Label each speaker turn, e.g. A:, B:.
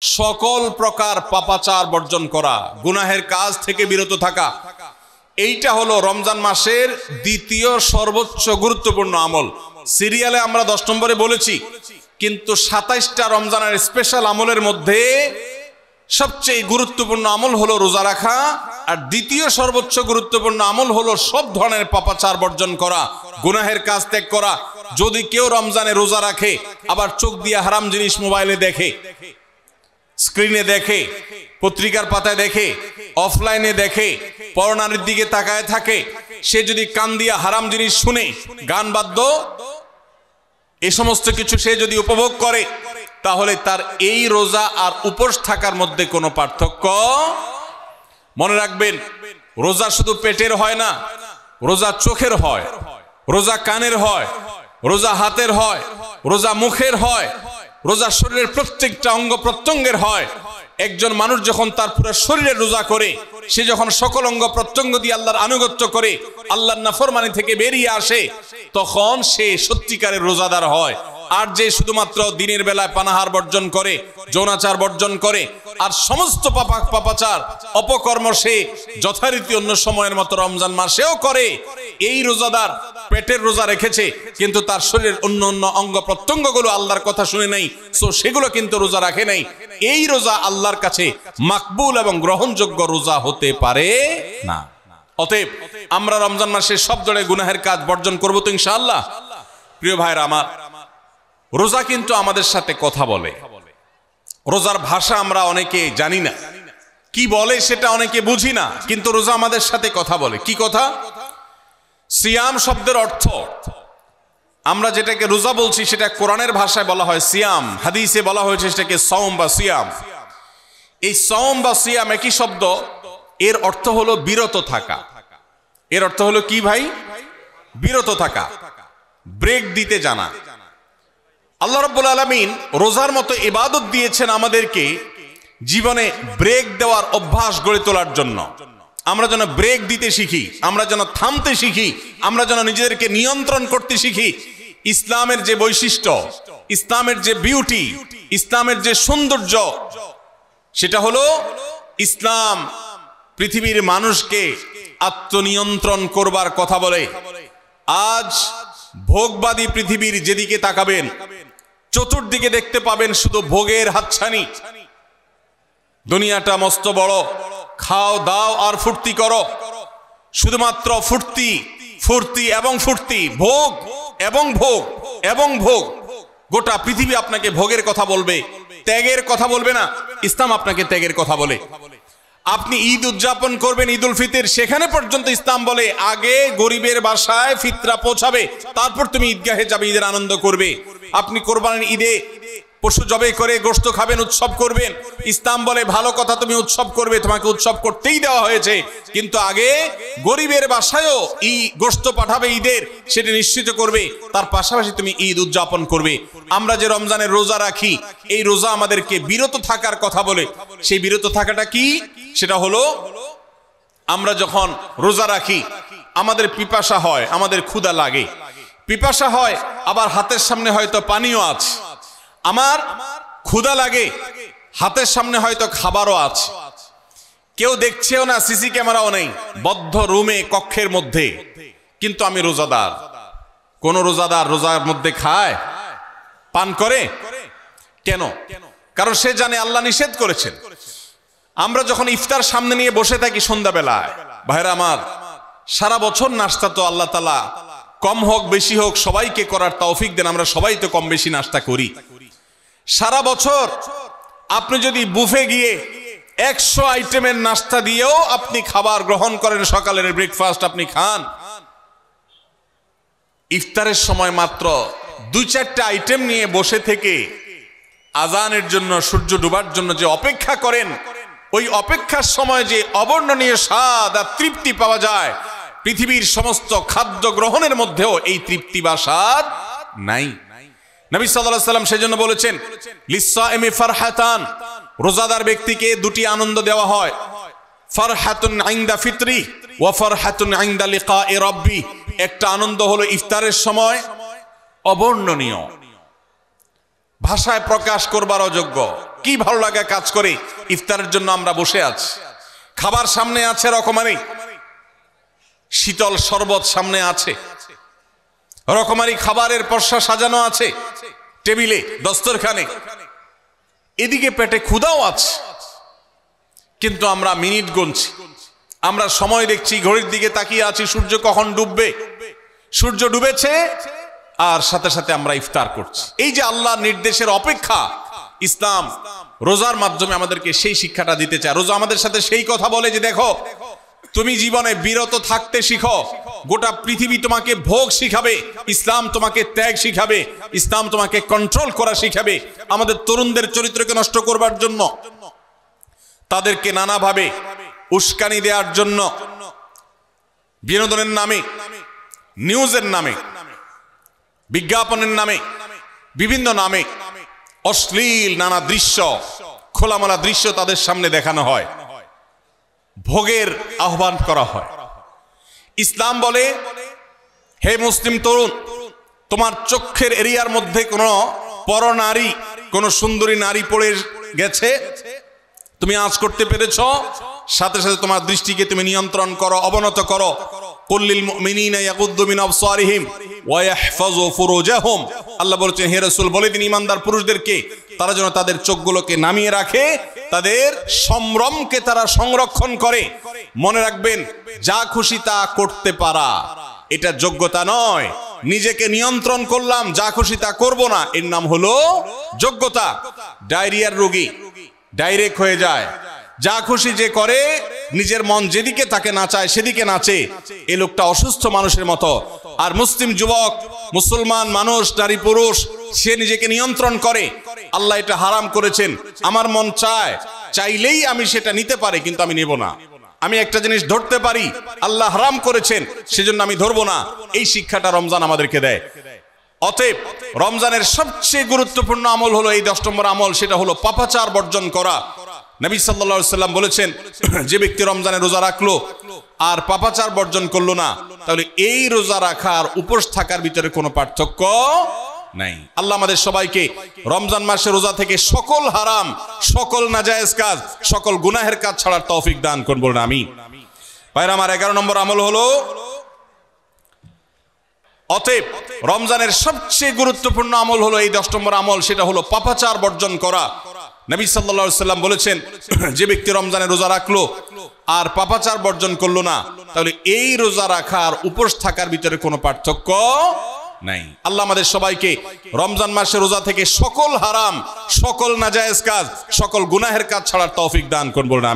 A: সকল প্রকার পাপাচার বর্জন করা, গুনাহের কাজ থেকে বিরত থাকা, এইটা হলো রমজান মাসের দ্বিতীয় সর্বোচ্চ গুরুত্বপূর্ণ আমল। সিরিয়ালে আমরা 10 নম্বরে বলেছি, কিন্তু 27টা রমজানের স্পেশাল আমলের মধ্যে সবচেয়ে গুরুত্বপূর্ণ আমল হলো রোজা রাখা, আর দ্বিতীয় সর্বোচ্চ গুরুত্বপূর্ণ আমল হলো সব ধরনের পাপাচার বর্জন করা, গুনাহের কাজ ত্যাগ করা। যদি কেউ রমজানে রোজা রাখে আবার চোখ দিয়ে হারাম জিনিস মোবাইলে দেখে, স্ক্রিনে দেখে, পত্রিকার পাতায় দেখে, অফলাইনে দেখে, পরনারীর দিকে তাকায় থাকে, সে যদি কান দিয়া হারাম জিনিস শুনে, গান বাদ্য, এই সমস্ত কিছু সে যদি উপভোগ করে, তাহলে তার এই রোজা আর উপোস থাকার মধ্যে কোনো পার্থক্য। মনে রাখবেন, রোজা শুধু পেটের হয় না, রোজা চোখের হয়, রোজা কানের হয়, রোজা হাতের হয়, রোজা মুখের হয়, রোজা শরীরের প্রত্যেকটা অঙ্গ প্রত্যঙ্গের হয়। একজন মানুষ যখন তার পুরো শরীরের রোজা করে, সে যখন সকল অঙ্গ প্রত্যঙ্গ দিয়ে আল্লাহর আনুগত্য করে, আল্লাহর নাফরমানি থেকে বেরিয়ে আসে, তখন সে সত্যিকারের রোজাদার হয়। আর যে শুধুমাত্র দিনের বেলায় পানাহার বর্জন করে, যৌনাচার বর্জন করে, আর সমস্ত পাপাচার অপকর্ম সে যথারীতি অন্য সময়ের মতো রমজান মাসেও করে, এই রোজাদার পেটের রোজা রেখেছে কিন্তু তার শরীরের অন্য অন্য অঙ্গ প্রত্যঙ্গগুলো আল্লাহর কথা শুনে নাই, সো সেগুলো কিন্তু রোজা রাখে নাই। এই রোজা আল্লাহর কাছে মাকবুল এবং গ্রহণযোগ্য রোজা হতে পারে না। অতএব আমরা রমজান মাসে সব ধরনের গুনাহের কাজ বর্জন করবো তো ইনশাআল্লাহ। প্রিয় ভাইরা আমার, রোজা কিন্তু আমাদের সাথে কথা বলে। রোজার ভাষা আমরা অনেকে জানি না, কি বলে সেটা অনেকে বুঝি না, কিন্তু রোজা আমাদের সাথে কথা বলে। কি কথা? সিয়াম শব্দের অর্থ, আমরা যেটাকে রোজা বলছি সেটা কোরআনের ভাষায় বলা হয় সিয়াম, হাদিসে বলা হয়েছে সেটাকে সওম বা সিয়াম। এই সওম বা সিয়াম একই শব্দ, এর অর্থ হলো বিরত থাকা। এর অর্থ হলো কি ভাই? বিরত থাকা, ব্রেক দিতে জানা। আল্লাহ রাব্বুল আলামিন রোজার মতো ইবাদত দিয়েছেন আমাদেরকে জীবনে ব্রেক দেওয়ার অভ্যাস গড়ে তোলার জন্য। আমরা যেন ব্রেক দিতে শিখি, আমরা যেন থামতে শিখি, আমরা যেন নিজেদেরকে নিয়ন্ত্রণ করতে শিখি। ইসলামের যে বৈশিষ্ট্য, ইসলামের যে বিউটি, ইসলামের যে সৌন্দর্য, সেটা হলো ইসলাম পৃথিবীর মানুষকে আত্মনিয়ন্ত্রণ করবার কথা বলে। আজ ভোগবাদী পৃথিবীর যেদিকে তাকাবেন, চতুর্দিকে দেখতে পাবেন শুধু ভোগের হাতছানি। দুনিয়াটা মস্ত বড়, খাও দাও আর ফুর্তি করো, শুধুমাত্র ফুর্তি, ফুর্তি এবং ফুর্তি, ভোগ এবং ভোগ এবং ভোগ। গোটা পৃথিবী আপনাকে ভোগের কথা বলবে, ত্যাগের কথা বলবে না। ইসলাম আপনাকে ত্যাগের কথা বলে। আপনি ঈদ উদযাপন করবেন, ঈদ উল ফিতর, সেখানে পর্যন্ত ইসলাম বলে আগে গরিবের বাসায় ফিতরা পৌঁছাবে, তারপর তুমি ঈদগাহে যাবে, ঈদের আনন্দ করবে। আপনি কোরবানির ঈদে পশু জবাই করে গোশত খাবেন, উৎসব করবেন। ইসলাম বলে ভালো কথা, তুমি উৎসব করবে, তোমাকে উৎসব করতেই দেওয়া হয়েছে, কিন্তু আগে গরিবের বাসায়ও গোশত পাঠাবে ঈদের, সেটা নিশ্চিত করবে, তার পাশাপাশি তুমি ঈদ উদযাপন করবে। আমরা যে রমজানের রোজা রাখি, এই রোজা আমাদেরকে বিরত থাকার কথা বলে। সেই বিরত থাকাটা কি? সেটা হলো আমরা যখন রোজা রাখি, আমাদের পিপাসা হয়, আমাদের ক্ষুধা লাগে, পিপাসা হয়, আবার হাতের সামনে হয়তো পানিও আছে। আমার ক্ষুধা লাগে, হাতের সামনে হয়তো খাবারও আছে, কেউ দেখছেও না, সিসি ক্যামেরাও নেই, বদ্ধ রুমে কক্ষের মধ্যে, কিন্তু আমি রোজাদার। কোন রোজাদার রোজার মধ্যে খায়, পান করে? কেন? কারণ সে জানে আল্লাহ নিষেধ করেছেন। আমরা যখন ইফতার সামনে নিয়ে বসে থাকি সন্ধ্যাবেলায়, ভাইরা আমার, সারা বছর নাস্তা তো আল্লাহ তাআলা কম হোক বেশি হোক সবাইকে করার তৌফিক দেন, আমরা সবাই তো কম বেশি নাস্তা করি। সারা বছর আপনি যদি বুফে গিয়ে 100 আইটেমের নাস্তা দিয়েও আপনি খাবার গ্রহণ করেন, সকালের ব্রেকফাস্ট আপনি খান, ইফতারের সময় মাত্র 2-4টা আইটেম নিয়ে বসে থেকে আজানের জন্য, সূর্য ডুবার জন্য যে অপেক্ষা করেন, ওই অপেক্ষার সময় যে অবর্ণনীয় স্বাদ আর তৃপ্তি পাওয়া যায়, পৃথিবীর সমস্ত খাদ্য গ্রহণের মধ্যেও এই তৃপ্তি বা স্বাদ নাই। নবী সাল্লাল্লাহু আলাইহি ওয়াসাল্লাম সেজন্য বলেছেন, লিসসাইমি ফারহাতান, রোজাদার ব্যক্তিকে দুটি আনন্দ দেওয়া হয়, ফারহাতুন ইনদা ফিতরি ওয়া ফারহাতুন ইনদা লিকাই রাব্বি। একটা আনন্দ হলো ইফতারের সময় অবর্ণনীয়, ভাষায় প্রকাশ করবার অযোগ্য। কি ভালো লাগা কাজ করে ইফতারের জন্য আমরা বসে আছি, খাবার সামনে আছে রকমারি, শীতল শরবত সামনে আছে, রকমারি খাবারের পসরা সাজানো আছে টেবিলে, দস্তরখানে, এদিকে পেটে ক্ষুধাও আছে, কিন্তু আমরা মিনিট গুনছি, আমরা সময় দেখছি, ঘড়ির দিকে তাকিয়ে আছি সূর্য কখন ডুববে। সূর্য ডুবেছে আর সাথে সাথে আমরা ইফতার করছি। এই যে আল্লাহর নির্দেশের অপেক্ষা, ইসলাম রোজার মাধ্যমে আমাদেরকে সেই শিক্ষাটা দিতে চায়। রোজা আমাদের সাথে সেই কথা বলে যে দেখো, তুমি জীবনে বিরত থাকতে শিখো, গোটা পৃথিবী তোমাকে ভোগ শিখাবে, ইসলাম তোমাকে ত্যাগ শিখাবে, ইসলাম তোমাকে কন্ট্রোল করা শিখাবে। আমাদের তরুণদের চরিত্রকে নষ্ট করবার জন্য, তাদেরকে নানাভাবে উস্কানি দেওয়ার জন্য, বিনোদনের নামে, নিউজের নামে, বিজ্ঞাপনের নামে, বিভিন্ন নামে অশ্লীল নানা দৃশ্য, খোলামেলা দৃশ্য তাদের সামনে দেখানো হয়, ভোগের আহ্বান করা হয়। ইসলাম বলে, হে মুসলিম তরুণ, তোমার চোখের এরিয়ার মধ্যে কোনো পরনারী, কোনো সুন্দরী নারী পড়ে গেছে, তুমি আঁচ করতে পেরেছ, সাথে সাথে তোমার দৃষ্টিকে তুমি নিয়ন্ত্রণ করো, অবনত করো। কুল্লিল মুমিনিনা ইয়াগুদ্দু মিন আবসারিহিম ওয়া ইয়াহফাযু ফুরুজাহুম। আল্লাহ বলেছেন, হে রাসূল বলে দিন ইমানদার পুরুষদেরকে, তারা যেন তাদের চোখগুলোকে নামিয়ে রাখে, তাদের সম্ভ্রমকে তারা সংরক্ষণ করে। মনে রাখবেন, যা খুশি তা করতে পারা এটা যোগ্যতা নয়। নিজেকে নিয়ন্ত্রণ করলাম, যা খুশি তা করব না, এর নাম হলো যোগ্যতা। ডায়রিয়ার রোগী ডাইরেক্ট হয়ে যায়, যা খুশি যে করে, নিজের মন যেদিকে তাকে নাচায় সেদিকে নাচে, এ লোকটা অসুস্থ মানুষের মতো। আর মুসলিম যুবক, মুসলমান মানুষ, নারী পুরুষ, সে নিজেকে নিয়ন্ত্রণ করে। আল্লাহ এটা হারাম করেছেন, আমার মন চায়, চাইলেই আমি সেটা নিতে পারি, কিন্তু আমি নেব না। আমি একটা জিনিস ধরতে পারি, আল্লাহ হারাম করেছেন, সেজন্য আমি ধরবো না। এই শিক্ষাটা রমজান আমাদেরকে দেয়। অতএব রমজানের সবচেয়ে গুরুত্বপূর্ণ আমল হলো এই 10 নম্বর আমল, সেটা হলো পাপাচার বর্জন করা। নবী সাল্লাল্লাহু আলাইহি সাল্লাম বলেছেন, যে ব্যক্তি রমজানে রোজা রাখলো আর পাপাচার বর্জন করলো না, তাহলে এই রোজা রাখার উপোস থাকার ভিতরে কোনো পার্থক্য নাই। আল্লাহ আমাদের সবাইকে রমজান মাসে রোজা থেকে সকল হারাম, সকল নাজায়েজ কাজ, সকল গুনাহের কাজ ছাড়ার তৌফিক দান করুন, বলুন আমিন। ভাইরা আমার, 11 নম্বর আমল হলো, অতএব রমজানের সবচেয়ে গুরুত্বপূর্ণ আমল হলো এই 10 নম্বর আমল, সেটা হলো পাপাচার বর্জন করা। নবী সাল্লাল্লাহু আলাইহি সাল্লাম বলেছেন, যে ব্যক্তি রমজানে রোজা রাখলো আর পাপাচার বর্জন করলো না, তাহলে এই রোজা রাখার উপোস থাকার ভিতরে কোনো পার্থক্য নাই। আল্লাহ আমাদের সবাইকে রমজান মাসে রোজা থেকে সকল হারাম, সকল নাজায়েজ কাজ, সকল গুনাহের কাজ ছাড়ার তৌফিক দান করুন, বলুন আমিন।